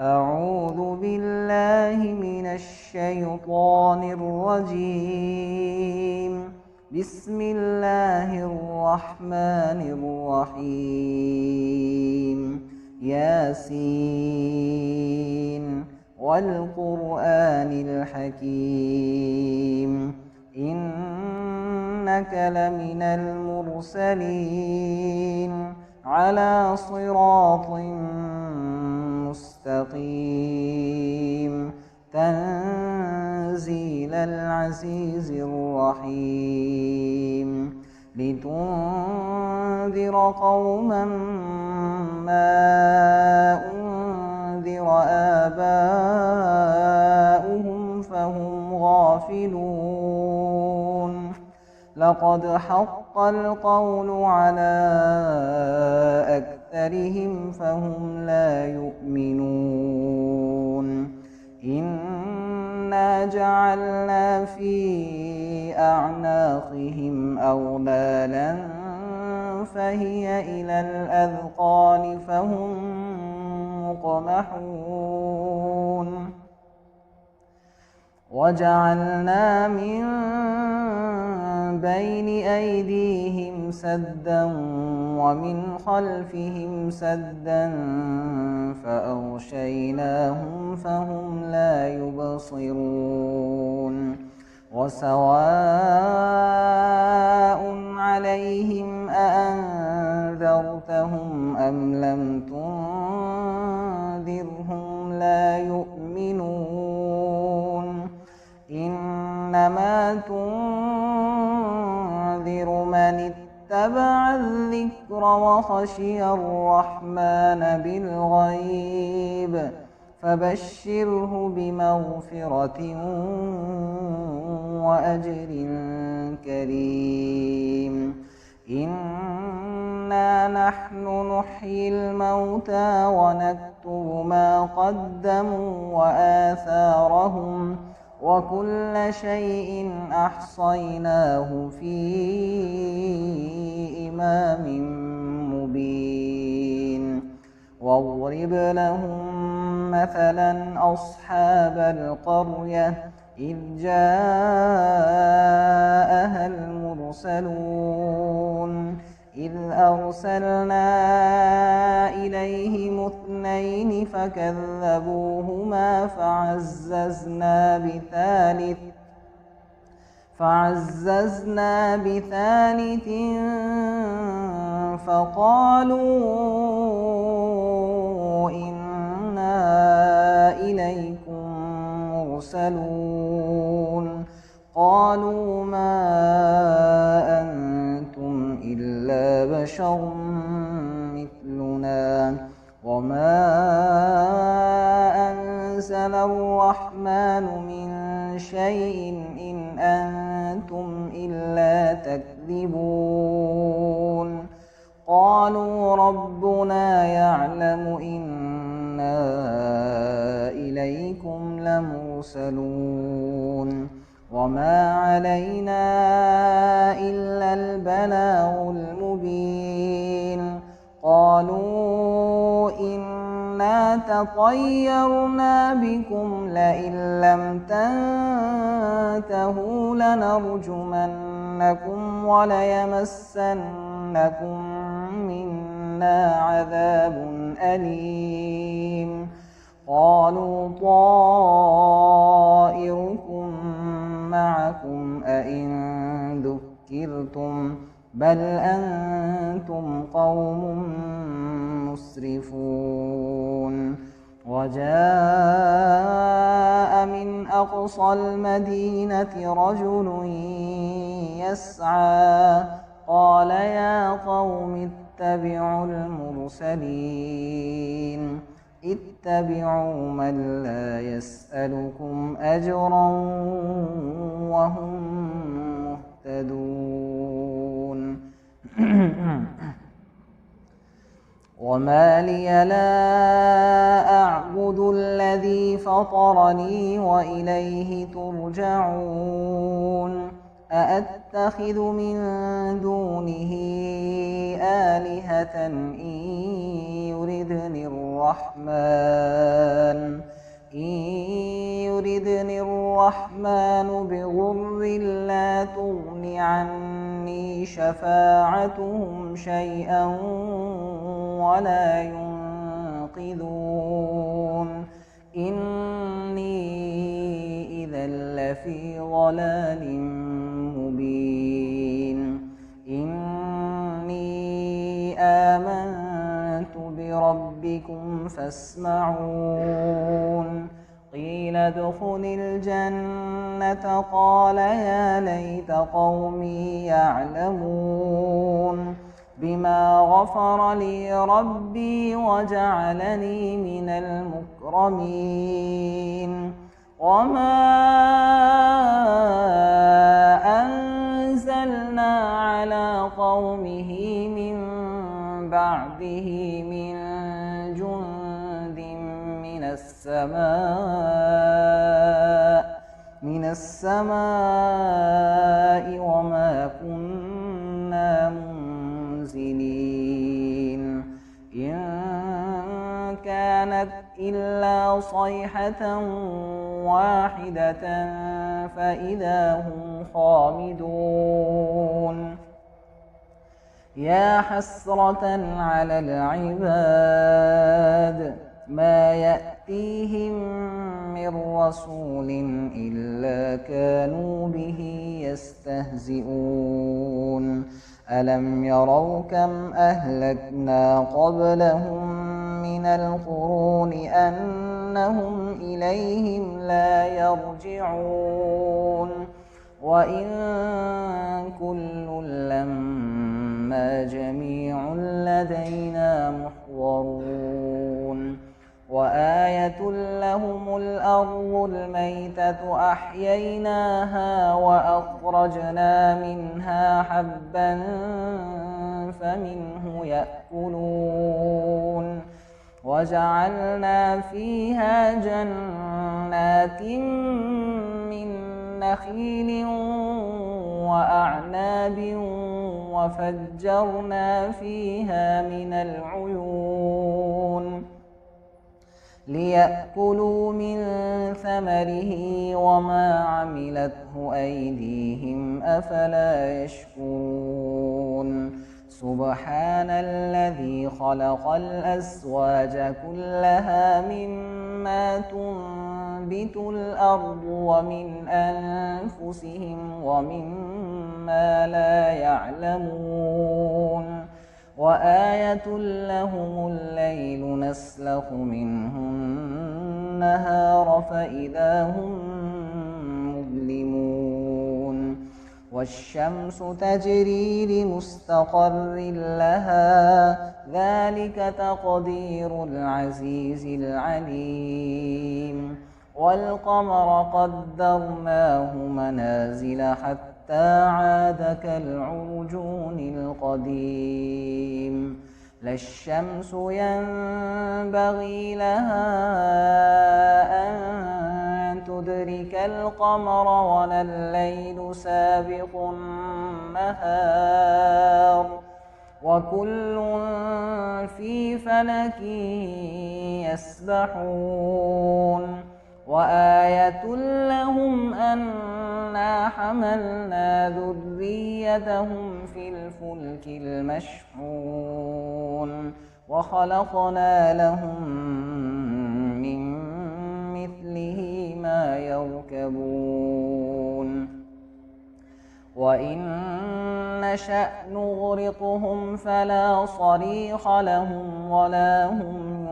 أعوذ بالله من الشيطان الرجيم. بسم الله الرحمن الرحيم. ياسين والقرآن الحكيم إنك لمن المرسلين على صراط مستقيم تنزيل العزيز الرحيم لتنذر قوما ما أنذر آباؤهم فهم غافلون لقد حق القول على أكثرهم فهم لا يؤمنون إنا جعلنا في أعناقهم أغلالا فهي إلى الأذقان فهم مقمحون وجعلنا من بين أيديهم سدا ومن خلفهم سدا فأغشيناهم فهم لا يبصرون وسواء عليهم أأنذرتهم أم لم تنذرهم لا يؤمنون إنما تنذر من اتبع الذكر وخشي الرحمن بالغيب فبشره بمغفرة وأجر كريم إنا نحن نحيي الموتى ونكتب ما قدموا وآثارهم وكل شيء أحصيناه في إمام مبين واضرب لهم مثلا أصحاب القرية إذ جاءها المرسلون إذ أرسلنا إليهم اثنين فكذبوهما فعززنا بثالث فقالوا إنا إليكم مرسلون قالوا ما أنتم إلا بشر مثلنا وما أنزل الرحمن من شيء إن أنتم إلا تكذبون قالوا ربنا يعلم إنا إليكم لمرسلون وما علينا إلا البلاغ المبين قالوا إنا تطيرنا بكم لئن لم تنتهوا لنرجمنكم وليمسنكم منا عذاب أليم قالوا طائركم معكم أئن ذكرتم بل أنتم قوم مسرفون وجاء من أقصى المدينة رجل يسعى قال يا قوم اتبعوا المرسلين اتبعوا من لا يسألكم أجرا وهم مهتدون وما لي لا أعبد الذي فطرني وإليه ترجعون أأتخذ من دونه آلهة إن يردني الرحمن الرحمن بضر لا تغن عني شفاعتهم شيئا ولا ينقذون إني إذا لفي ضلال مبين إني آمنت بربكم فاسمعون قيل ادخل الجنة قال يا ليت قومي يعلمون بما غفر لي ربي وجعلني من المكرمين وما أنزلنا على قومه من بعده من جند من السماء وما كنا منزلين إن كانت إلا صيحة واحدة فإذا هم خامدون يا حسرة على العباد ما يأتيهم من رسول إلا كانوا به يستهزئون ألم يروا كم أهلكنا قبلهم من القرون أنهم إليهم لا يرجعون وإن كل لما جميع لدينا محضرون وآية لهم الأرض الميتة أحييناها وأخرجنا منها حبا فمنه يأكلون وجعلنا فيها جنات من نخيل وأعناب وفجرنا فيها من العيون ليأكلوا من ثمره وما عملته أيديهم أفلا يشكرون سبحان الذي خلق الأزواج كلها مما تنبت الأرض ومن أنفسهم ومما لا يعلمون وآية لهم الليل نسلخ منه النهار فإذا هم مظلمون والشمس تجري لمستقر لها ذلك تقدير العزيز العليم والقمر قدرناه منازل حتى عاد كالعرجون القديم لا الشمس ينبغي لها أن تدرك القمر ولا الليل سابق النهار وكل في فلك يسبحون وآية لهم أنا حملنا ذريتهم في الفلك المشحون وخلقنا لهم من مثله ما يركبون وإن نشأ نغرقهم فلا صريخ لهم ولا هم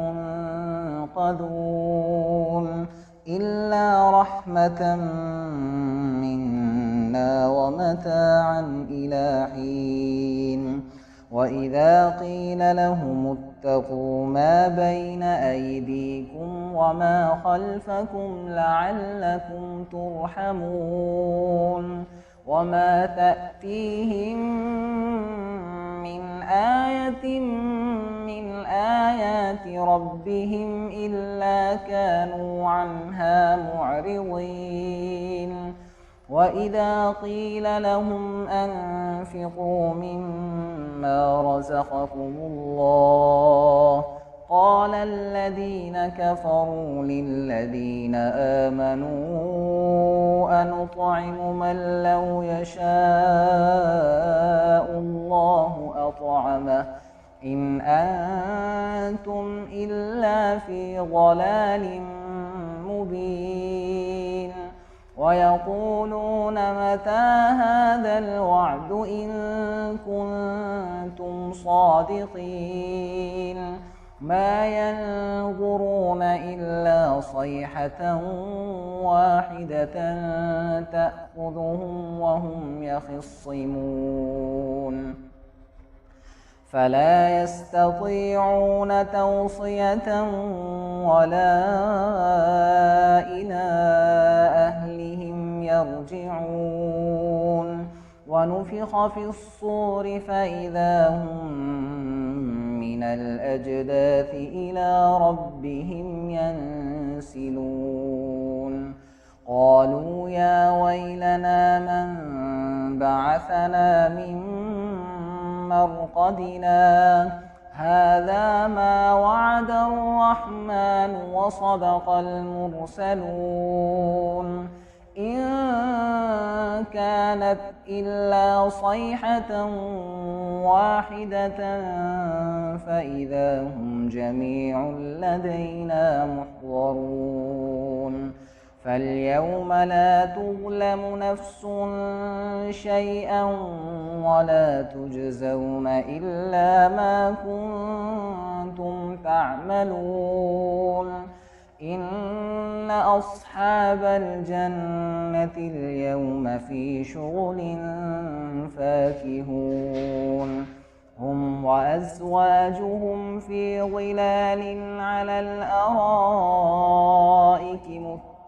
ينقذون إلا رحمة منا ومتاعا إلى حين وإذا قيل لهم اتقوا ما بين أيديكم وما خلفكم لعلكم ترحمون وما تأتيهم من آية من آيات ربهم إلا كانوا عنها معرضين وإذا قيل لهم أنفقوا مما رزقكم الله قال الذين كفروا للذين آمنوا أنطعم من لو يشاء الله أطعمه إن أنتم إلا في ضلال مبين ويقولون متى هذا الوعد إن كنتم صادقين ما ينظرون إلا صيحة واحدة تأخذهم وهم يخصمون فلا يستطيعون توصية ولا إلى أهلهم يرجعون ونفخ في الصور فإذا هم من الأجداث إلى ربهم ينسلون قالوا يا ويلنا من بعثنا من مرقدنا هذا ما وعد الرحمن وصدق المرسلون إن كانت إلا صيحة واحدة فإذا هم جميع لدينا محضرون فاليوم لا تظلم نفس شيئا ولا تجزون إلا ما كنتم تعملون إن أصحاب الجنة اليوم في شغل فاكهون هم وأزواجهم في ظلال على الأرائك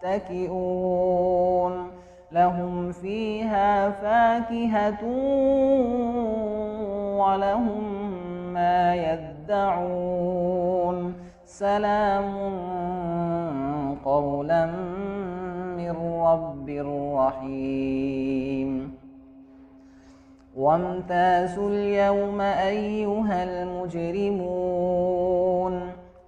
متكئون لهم فيها فاكهة ولهم ما يدعون سلام قولا من رب رحيم وامتازوا اليوم أيها المجرمون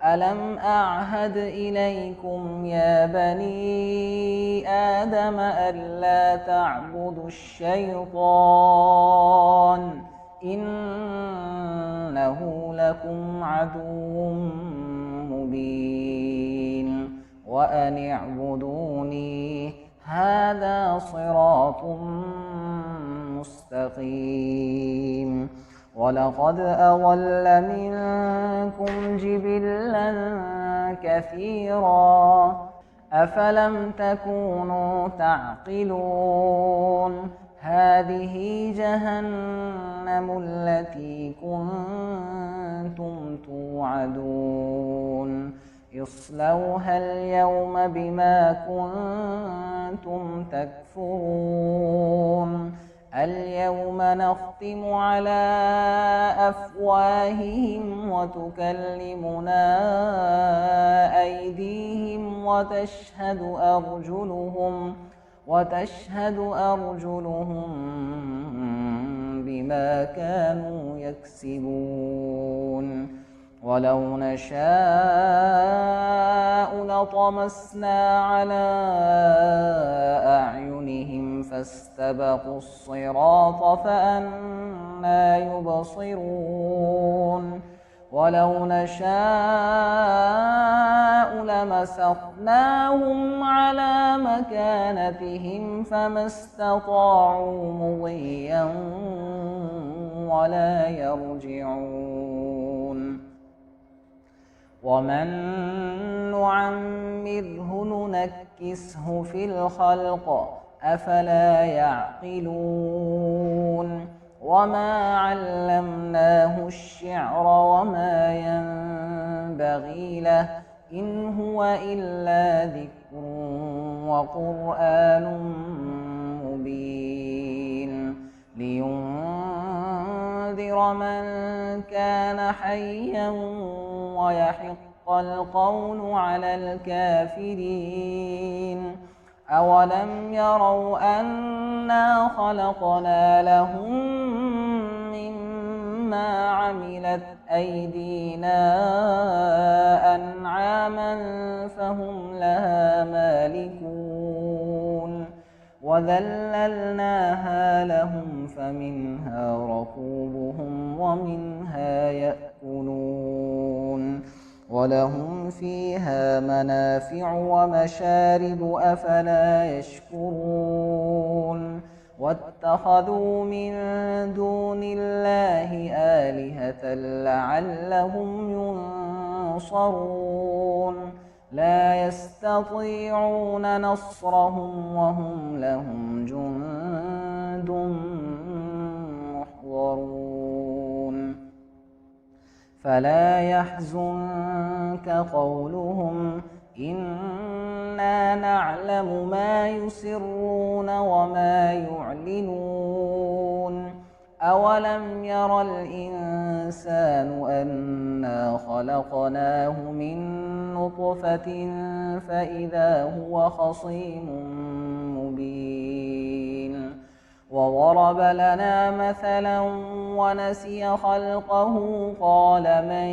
ألم أعهد إليكم يا بني آدم ألا تعبدوا الشيطان إنه لكم عدو مبين وأن اعبدوني هذا صراط مستقيم ولقد أضل منكم جبلا كثيرا أفلم تكونوا تعقلون هذه جهنم التي كنتم توعدون اصلوها اليوم بما كنتم تكفرون اليوم نختم على أفواههم وتكلمنا أيديهم وتشهد أرجلهم بما كانوا يكسبون ولو نشاء لطمسنا على أعينهم فاستبقوا الصراط فأنى يبصرون ولو نشاء لمسخناهم على مكانتهم فما استطاعوا مضيا ولا يرجعون ومن نعمره ننكسه في الخلق أفلا يعقلون وما علمناه الشعر وما ينبغي له إن هو إلا ذكر وقرآن مبين لينذر من كان حيا ويحق القول على الكافرين أولم يروا أنا خلقنا لهم مما ما عملت أيدينا أنعاما فهم لها مالكون وذللناها لهم فمنها ركوبهم ومنها يأكلون ولهم فيها منافع ومشارب أفلا يشكرون واتخذوا من دون الله آلهة لعلهم ينصرون لا يستطيعون نصرهم وهم لهم جند محضرون فلا يحزنك قولهم إنا نعلم ما يسرون وما يعلنون أولم ير الإنسان أنا خلقناه من نطفة فإذا هو خصيم مبين وضرب لنا مثلا ونسي خلقه قال من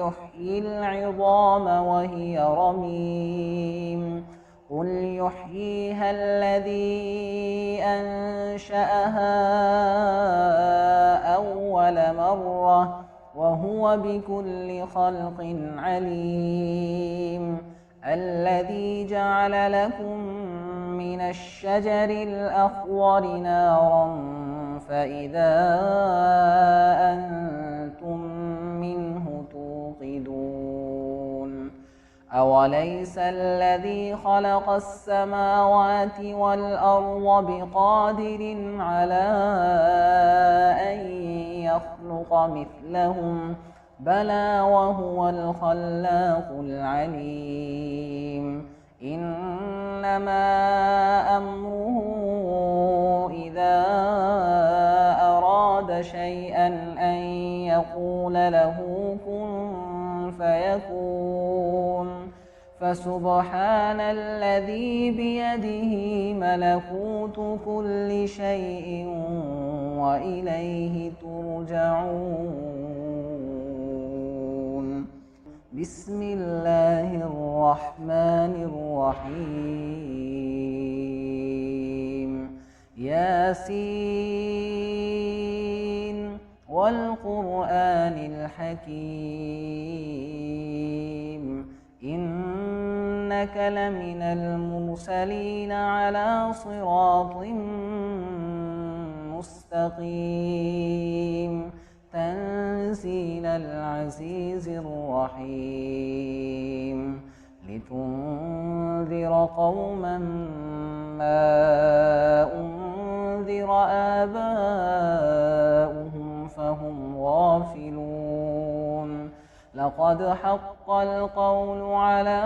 يحيي العظام وهي رميم قل يحييها الذي أنشأها أول مرة وهو بكل خلق عليم الذي جعل لكم من الشجر الأخضر نارا فإذا أنتم منه توقدون أوليس الذي خلق السماوات والأرض بقادر على أن يخلق مثلهم بلى وهو الخلاق العليم إنما أمره إذا أراد شيئا أن يقول له كن فيكون فسبحان الذي بيده ملكوت كل شيء وإليه ترجعون بسم الله الرحمن الرحيم ياسين والقرآن الحكيم إنك لمن المرسلين على صراط مستقيم تنزيل العزيز الرحيم لتنذر قوما ما أنذر آباؤهم فهم غافلون لقد حق القول على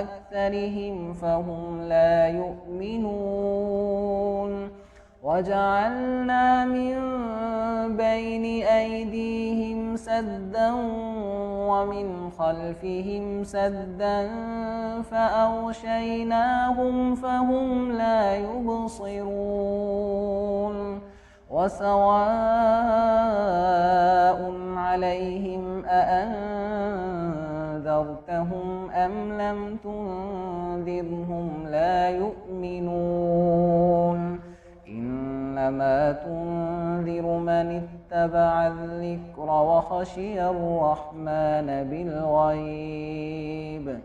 أكثرهم فهم لا يؤمنون وجعلنا من بين أيديهم سدا ومن خلفهم سدا فأغشيناهم فهم لا يبصرون وسواء عليهم أأنذرتهم أم لم تنذرهم لا يؤمنون إنما تنذر من اتبع الذكر وخشي الرحمن بالغيب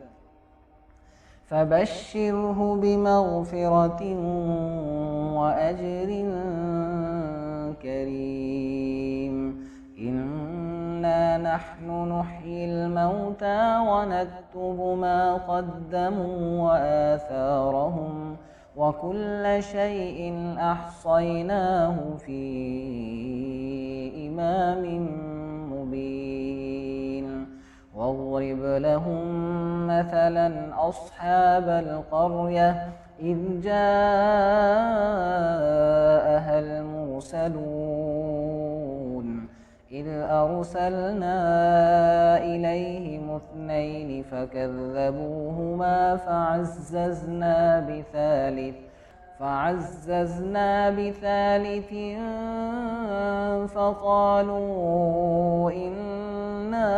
فبشره بمغفرة وأجر كريم إنا نحن نحيي الموتى ونكتب ما قدموا وآثارهم وكل شيء أحصيناه في إمام مبين واضرب لهم مثلا أصحاب القرية إذ جاءها المرسلون إذ أرسلنا إليهم اثنين فكذبوهما فعززنا بثالث فعززنا بثالث فقالوا إنا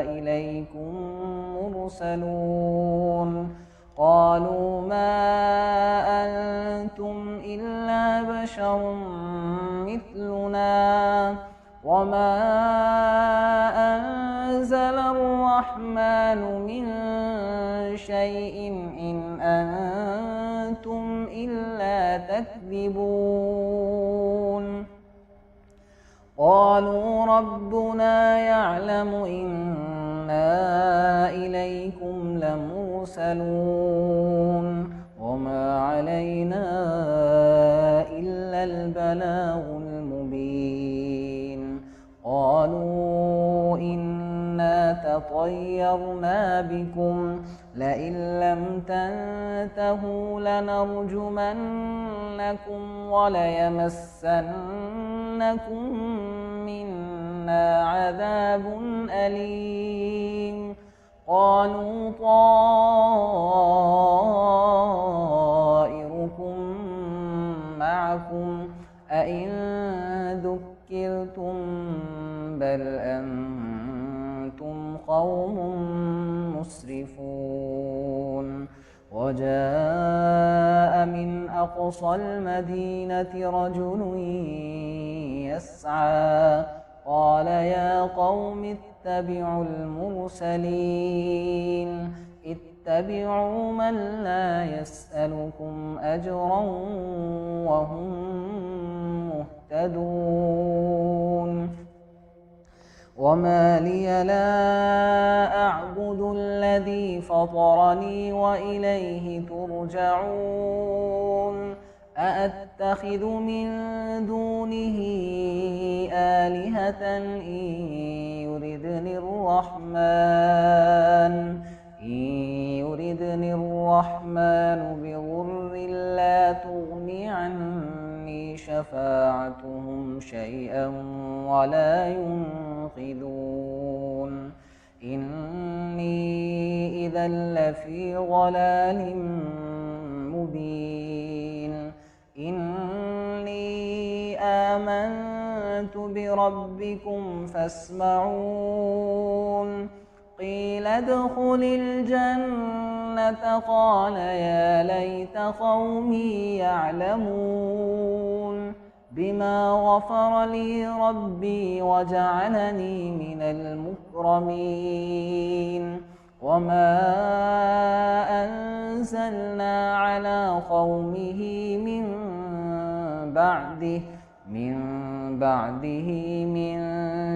إليكم مرسلون قالوا ما أنتم إلا بشر مثلنا وما أنزل الرحمن من شيء إن أنتم إلا تكذبون قالوا ربنا يعلم إنا إليكم لمرسلون وما علينا إلا البلاغ المبين قالوا إنا تطيرنا بكم لئن لم تنتهوا لنرجمنكم وليمسنكم منا عذاب أليم قالوا طائركم معكم أئن ذكرتم بل أنتم قوم مسرفون وجاء من أقصى المدينة رجل يسعى قال يا قوم اتبعوا المرسلين اتبعوا من لا يسألكم أجرا وهم مهتدون وما لي لا أعبد الذي فطرني وإليه ترجعون أأتخذ من دونه آلهة يردني الرحمن بضر لا تغني عني شفاعتهم شيئا ولا ينقذون إني إذا لفي ضلال مبين إني آمنت بربكم فاسمعون قيل ادخل الجنة قال يا ليت قومي يعلمون بما غفر لي ربي وجعلني من المكرمين وما أنزلنا على قومه من بعده من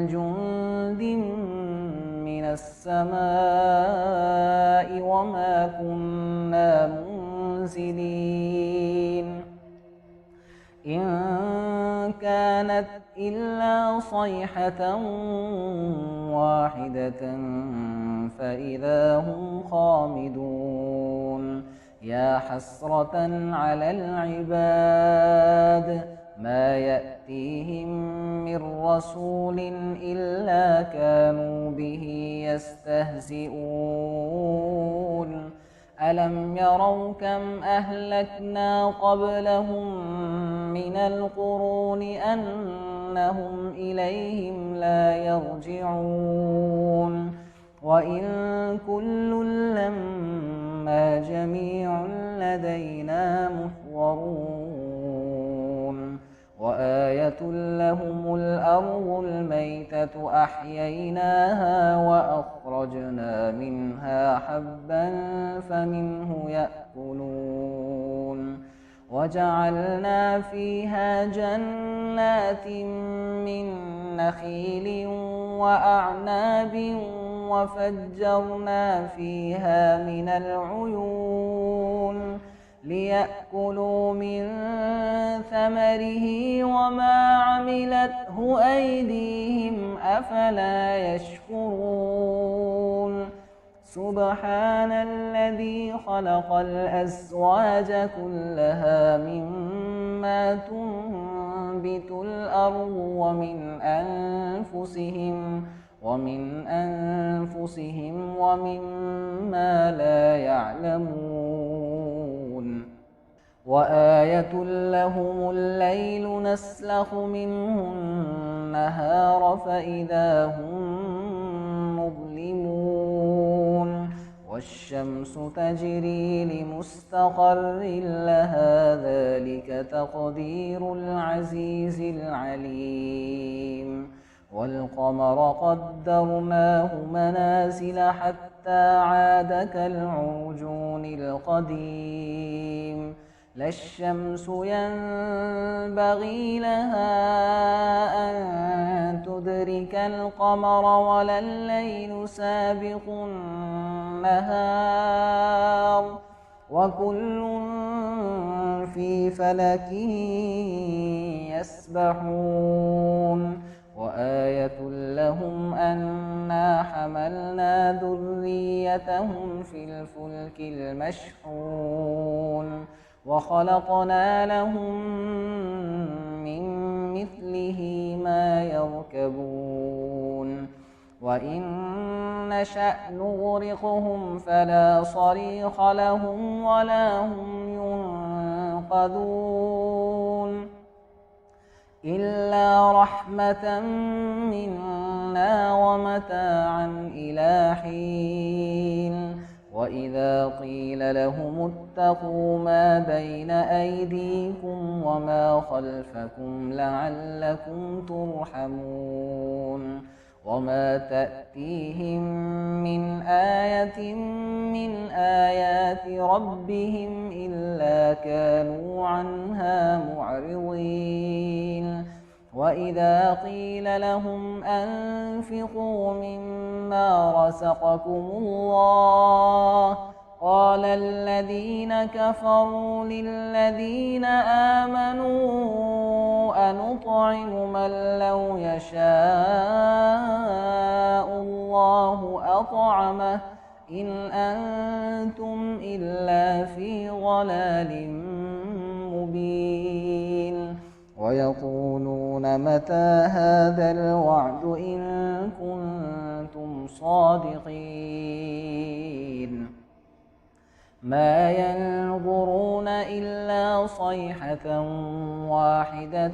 جند من السماء وما كنا منزلين إن كانت إلا صيحة واحدة فإذا هم خامدون يا حسرة على العباد ما يأتيهم من رسول إلا كانوا به يستهزئون ألم يروا كم أهلكنا قبلهم من القرون أنهم إليهم لا يرجعون وإن كل لما جميع لدينا محضرون وآية لهم الأرض الميتة أحييناها وأخرجنا منها حبا فمنه يأكلون وجعلنا فيها جنات من نخيل وأعناب وفجرنا فيها من العيون ليأكلوا من ثمره وما عملته أيديهم أفلا يشكرون سبحان الذي خلق الأزواج كلها مما تنبت الأرض ومن أنفسهم ومما لا يعلمون وآية لهم الليل نسلخ منه النهار فإذا هم مظلمون والشمس تجري لمستقر لها ذلك تقدير العزيز العليم والقمر قدرناه منازل حتى عاد كالعرجون القديم لا الشمس ينبغي لها أن تدرك القمر ولا الليل سابق النهار وكل في فلك يسبحون وآية لهم أنا حملنا ذريتهم في الفلك المشحون وخلقنا لهم من مثله ما يركبون وإن نشأ نغرقهم فلا صريخ لهم ولا هم ينقذون إلا رحمة منا ومتاعا إلى حين وإذا قيل لهم اتقوا ما بين أيديكم وما خلفكم لعلكم ترحمون وما تأتيهم من آية من آيات ربهم إلا كانوا عنها معرضين وإذا قيل لهم أنفقوا مما رزقكم الله قال الذين كفروا للذين آمنوا أنطعم من لو يشاء الله أطعمه إن أنتم إلا في ضلال مبين ويقولون متى هذا الوعد إن كنتم صادقين ما ينظرون إلا صيحة واحدة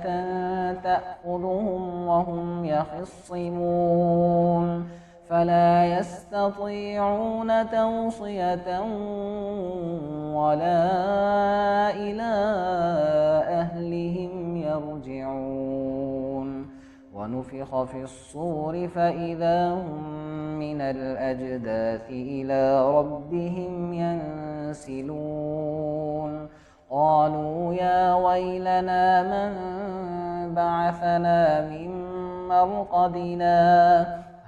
تأخذهم وهم يخصمون فلا يستطيعون توصية ولا إلى أهلهم يرجعون ونفخ في الصور فإذا هم من الأجداث إلى ربهم ينسلون قالوا يا ويلنا من بعثنا من مرقدنا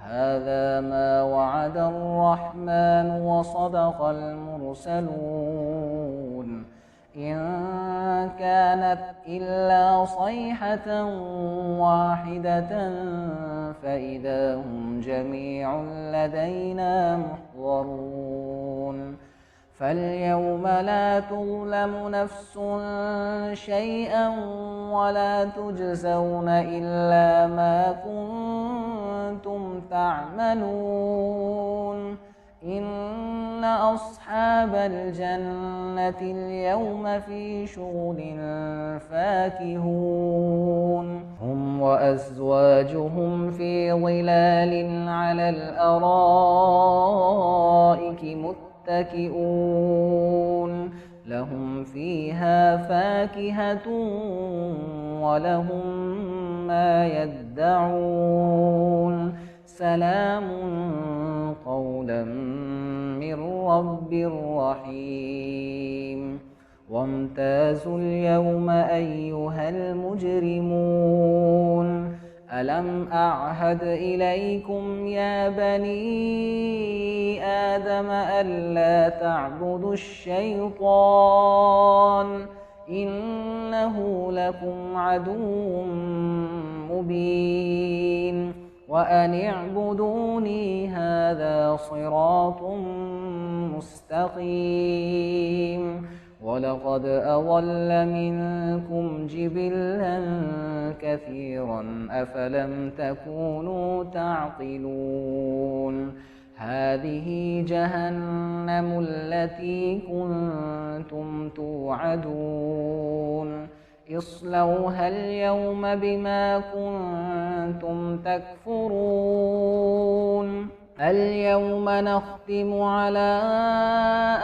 هذا ما وعد الرحمن وصدق المرسلون إن كانت إلا صيحة واحدة فإذا هم جميع لدينا محضرون فاليوم لا تظلم نفس شيئا ولا تجزون إلا ما كنتم تعملون إن أصحاب الجنة اليوم في شغل فاكهون هم وأزواجهم في ظلال على الأرائك متكئون لهم فيها فاكهة ولهم ما يدعون سلام قولا من رب رحيم وامتازوا اليوم أيها المجرمون ألم أعهد إليكم يا بني آدم ألا تعبدوا الشيطان إنه لكم عدو مبين وأن اعبدوني هذا صراط مستقيم ولقد أضل منكم جبلا كثيرا أفلم تكونوا تعقلون هذه جهنم التي كنتم توعدون اصلوها اليوم بما كنتم تكفرون اليوم نختم على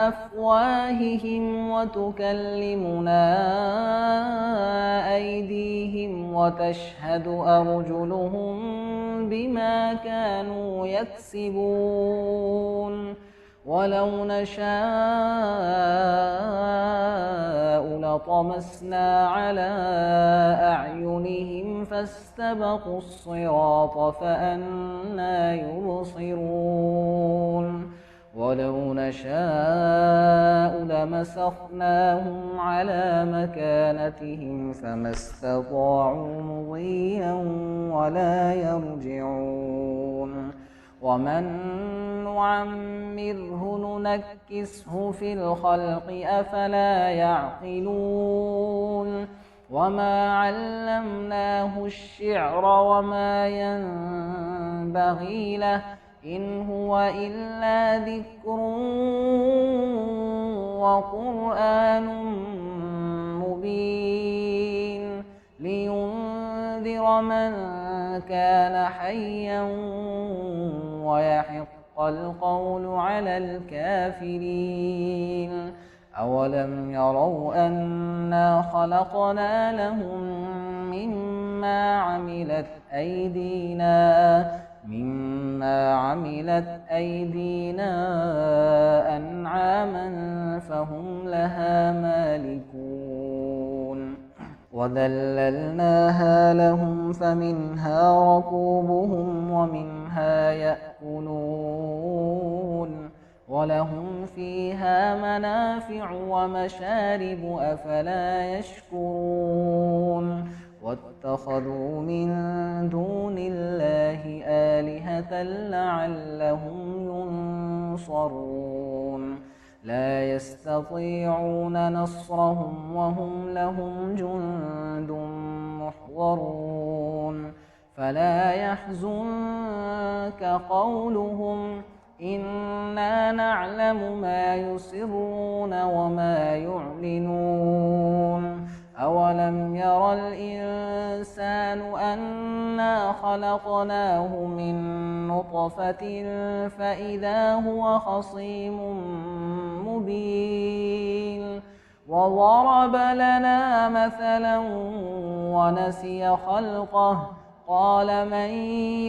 أفواههم وتكلمنا أيديهم وتشهد أرجلهم بما كانوا يكسبون ولو نشاء لطمسنا على أعينهم فاستبقوا الصراط فأنى يبصرون ولو نشاء لمسخناهم على مكانتهم فما استطاعوا مضيا ولا يرجعون ومن نعمره ننكسه في الخلق أفلا يعقلون وما علمناه الشعر وما ينبغي له إن هو إلا ذكر وقرآن مبين لينذر من كان حيا ويحق القول على الكافرين أولم يروا أنا خلقنا لهم مما عملت أيدينا أنعاما فهم لها مالكون وذللناها لهم فمنها ركوبهم ومنها يأكلون ولهم فيها منافع ومشارب أفلا يشكرون واتخذوا من دون الله آلهة لعلهم ينصرون لا يستطيعون نصرهم وهم لهم جند محضرون فلا يحزنك قولهم إنا نعلم ما يسرون وما يعلنون أولم ير الإنسان أنا خلقناه من نطفة فإذا هو خصيم مبين وضرب لنا مثلا ونسي خلقه قال من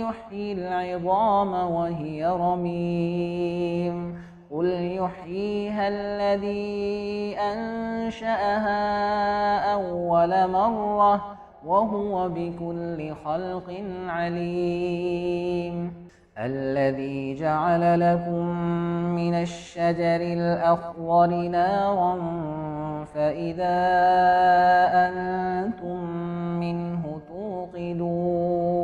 يحيي العظام وهي رميم قل يحييها الذي أنشأها أول مرة وهو بكل خلق عليم الذي جعل لكم من الشجر الأخضر نارا فإذا أنتم منه توقدون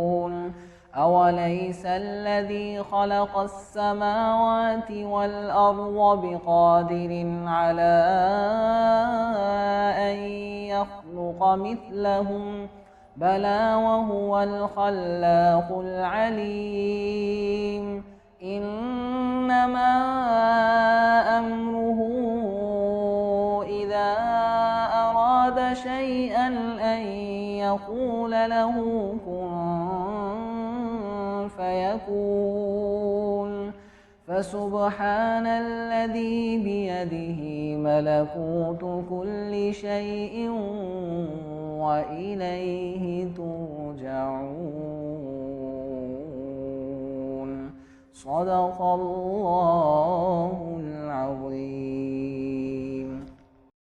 أوليس الذي خلق السماوات والأرض بقادر على أن يخلق مثلهم بلى وهو الخلاق العليم إنما أمره إذا أراد شيئا أن يقول له كن فيكون فسبحان الذي بيده ملكوت كل شيء وإليه ترجعون صدق الله العظيم.